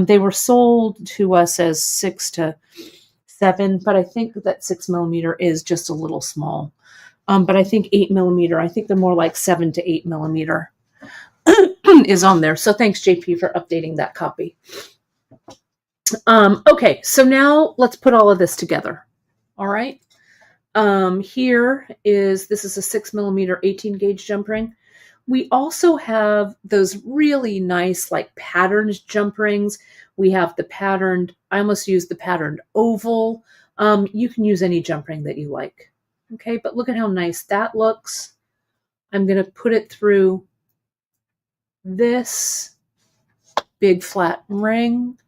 They were sold to us as 6 to 7, but I think that 6mm is just a little small. But I think 8mm, I think they're more like 7 to 8mm is on there. So thanks, JP, for updating that copy. Okay, so now let's put all of this together. All right. This is a 6mm 18 gauge jump ring. We also have those really nice like patterned jump rings. We have the patterned, I almost used the patterned oval. You can use any jump ring that you like. Okay, but look at how nice that looks. I'm going to put it through this big flat ring.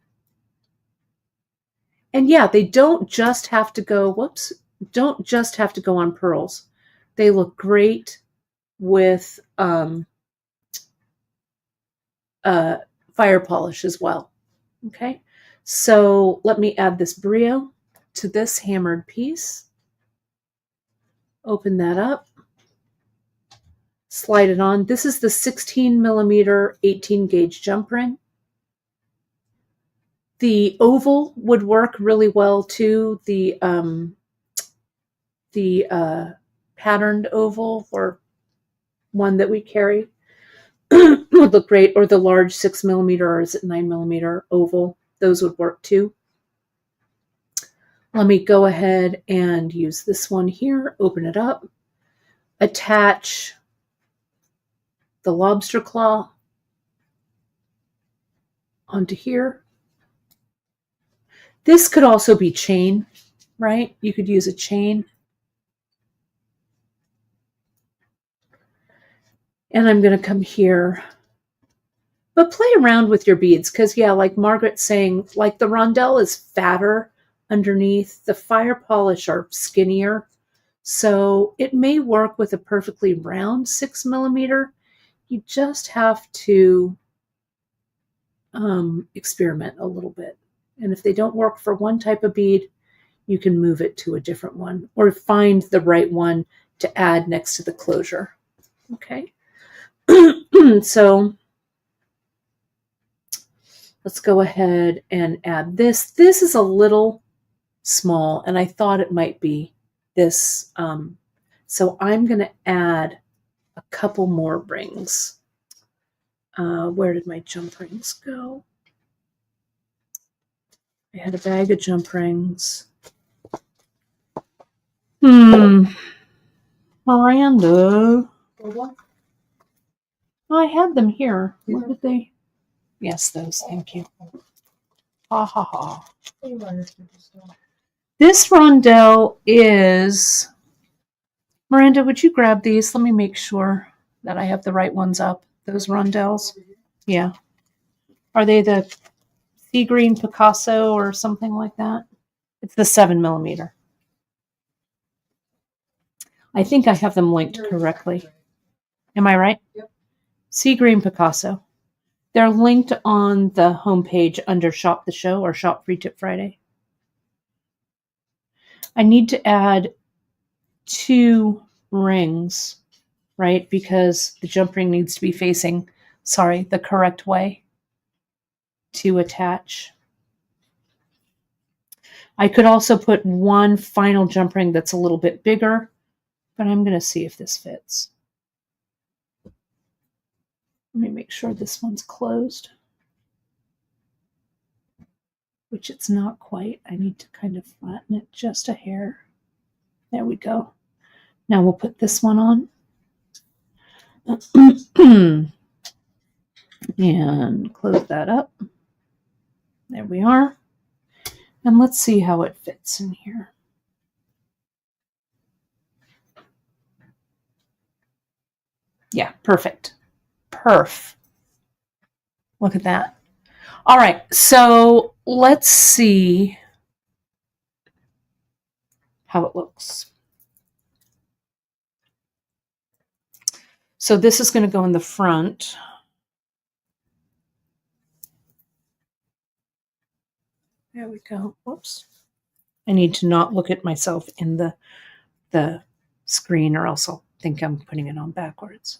And yeah, they don't just have to go, don't just have to go on pearls. They look great with fire polish as well. Okay, so let me add this brio to this hammered piece. Open that up. Slide it on. This is the 16mm 18 gauge jump ring. The oval would work really well too. The patterned oval or one that we carry would look great, or the large 6mm or is it 9mm oval. Those would work too. Let me go ahead and use this one here. Open it up. Attach the lobster claw onto here. This could also be chain, right? You could use a chain. And I'm going to come here. But play around with your beads because, yeah, like Margaret's saying, like the rondelle is fatter underneath. The fire polish are skinnier. So it may work with a perfectly round 6mm. You just have to experiment a little bit. And if they don't work for one type of bead, you can move it to a different one or find the right one to add next to the closure. Okay. So let's go ahead and add this. This is a little small, and I thought it might be this. So I'm going to add a couple more rings. Where did my jump rings go? I had a bag of jump rings. Miranda. I had them here. Where did they? Yes, those. Thank you. Ha ha ha. This rondelle is, Miranda, would you grab these? Let me make sure that I have the right ones up. Those rondelles. Yeah. Are they the sea green Picasso or something like that? It's the 7mm. I think I have them linked correctly. Am I right? Yep. Sea green Picasso. They're linked on the homepage under Shop the Show or Shop Free Tip Friday. I need to add 2 rings, right? Because the jump ring needs to be facing, the correct way to attach. I could also put one final jump ring that's a little bit bigger, but I'm going to see if this fits. Let me make sure this one's closed, which it's not quite. I need to kind of flatten it just a hair. There we go. Now we'll put this one on. And close that up. There we are. And let's see how it fits in here. Yeah, perfect. Perf. Look at that. All right, so let's see how it looks. So this is going to go in the front. There we go. Whoops. I need to not look at myself in the screen or else I'll think I'm putting it on backwards.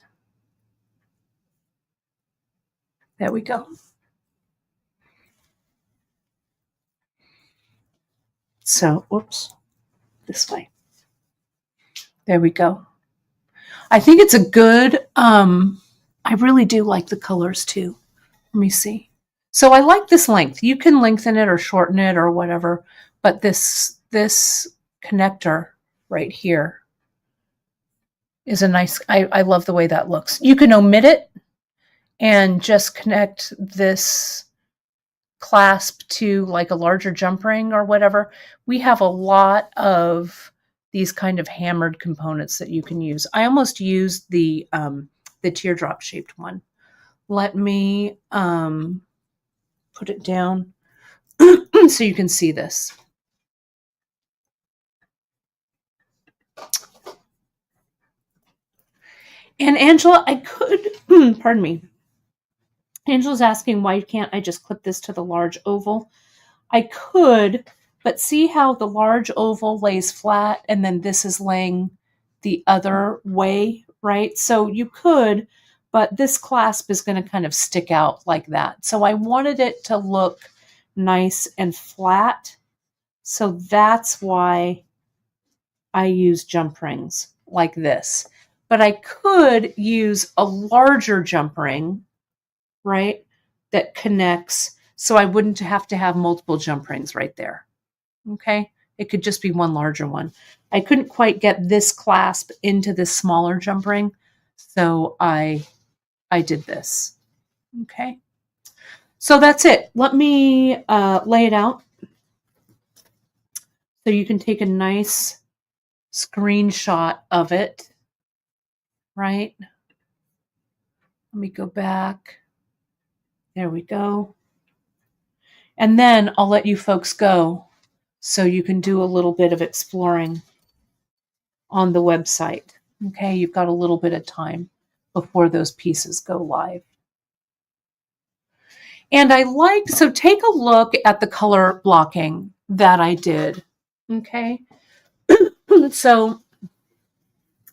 There we go. So, whoops, this way. There we go. I think it's a good, I really do like the colors too. Let me see. So I like this length. You can lengthen it or shorten it or whatever, but this connector right here is a nice, I love the way that looks. You can omit it and just connect this clasp to like a larger jump ring or whatever. We have a lot of these kind of hammered components that you can use. I almost used the teardrop shaped one. Let me put it down so you can see this. And Angela, I could, pardon me. Angela's asking why can't I just clip this to the large oval? I could, but see how the large oval lays flat and then this is laying the other way, right? So you could, but this clasp is going to kind of stick out like that. So I wanted it to look nice and flat. So that's why I use jump rings like this. But I could use a larger jump ring, right, that connects, so I wouldn't have to have multiple jump rings right there. Okay, it could just be one larger one. I couldn't quite get this clasp into this smaller jump ring, so I did this. Okay, so that's it. Let me lay it out so you can take a nice screenshot of it, right? Let me go back. There we go. And then I'll let you folks go so you can do a little bit of exploring on the website. Okay, you've got a little bit of time before those pieces go live. And so take a look at the color blocking that I did. Okay, so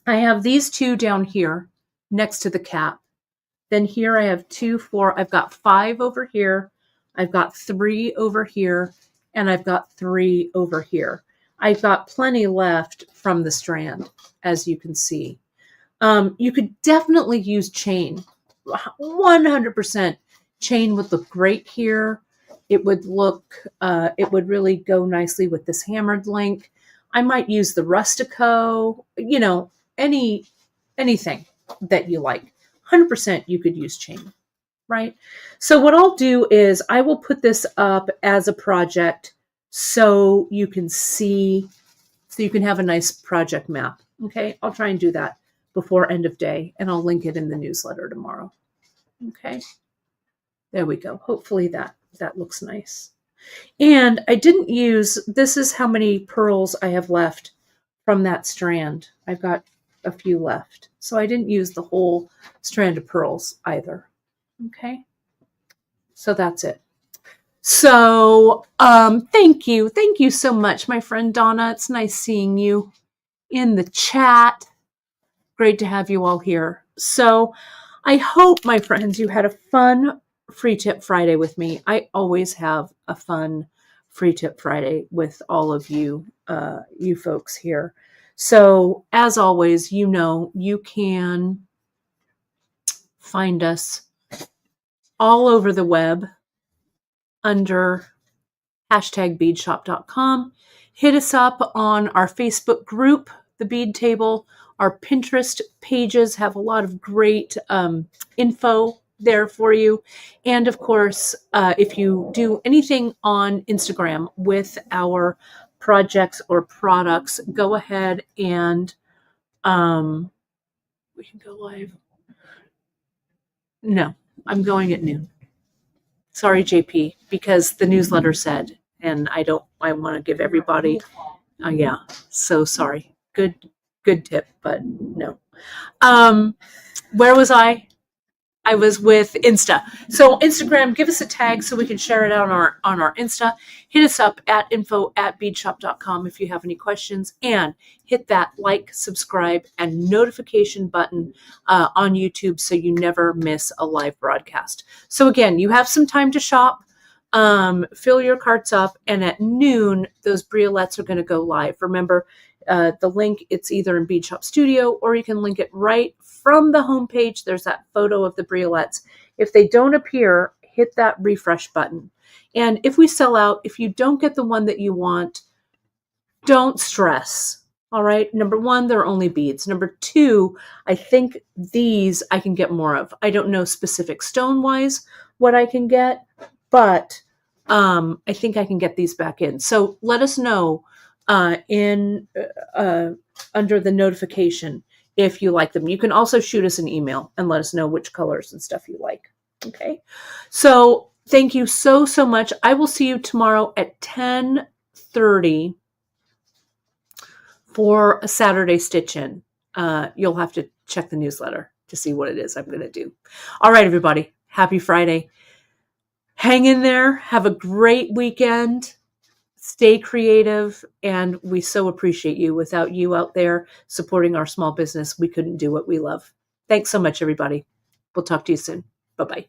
I have these 2 down here next to the cap. Then here I have 2, 4, I've got 5 over here. I've got 3 over here, and I've got 3 over here. I've got plenty left from the strand, as you can see. You could definitely use chain. 100% chain would look great here. It would really go nicely with this hammered link. I might use the Rustico, anything that you like. 100% you could use chain, right? So what I'll do is I will put this up as a project so you can see, so you can have a nice project map. Okay, I'll try and do that before end of day, and I'll link it in the newsletter tomorrow. Okay, there we go. Hopefully that looks nice. And I didn't use, this is how many pearls I have left from that strand. I've got a few left. So I didn't use the whole strand of pearls either. Okay. So that's it. So thank you. Thank you so much, my friend Donna. It's nice seeing you in the chat. Great to have you all here. So I hope, my friends, you had a fun Free Tip Friday with me. I always have a fun Free Tip Friday with all of you, you folks here. So as always, you know, you can find us all over the web under #beadshop.com. Hit us up on our Facebook group, The Bead Table. Our Pinterest pages have a lot of great info there for you. And of course, if you do anything on Instagram with our projects or products, go ahead and we can go live. No, I'm going at noon. Sorry, JP, because the newsletter said, and I want to give everybody, yeah, so sorry. Good tip, but no. Where was I? I was with Insta. So Instagram, give us a tag so we can share it out on our Insta. Hit us up at info@beadshop.com if you have any questions, and hit that like, subscribe, and notification button on YouTube so you never miss a live broadcast. So again, you have some time to shop. Fill your carts up, and at noon, those briolets are going to go live. Remember, the link, it's either in Bead Shop Studio, or you can link it right from the homepage. There's that photo of the briolets. If they don't appear, hit that refresh button. And if we sell out, if you don't get the one that you want, don't stress. All right. Number one, they're only beads. Number two, I think these I can get more of. I don't know specific stone wise what I can get, but I think I can get these back in. So let us know in under the notification if you like them. You can also shoot us an email and let us know which colors and stuff you like. Okay. So thank you so much. I will see you tomorrow at 10:30 for a Saturday stitch-in. You'll have to check the newsletter to see what it is I'm going to do. All right, everybody. Happy Friday. Hang in there. Have a great weekend. Stay creative, and we so appreciate you. Without you out there supporting our small business, we couldn't do what we love. Thanks so much, everybody. We'll talk to you soon. Bye-bye.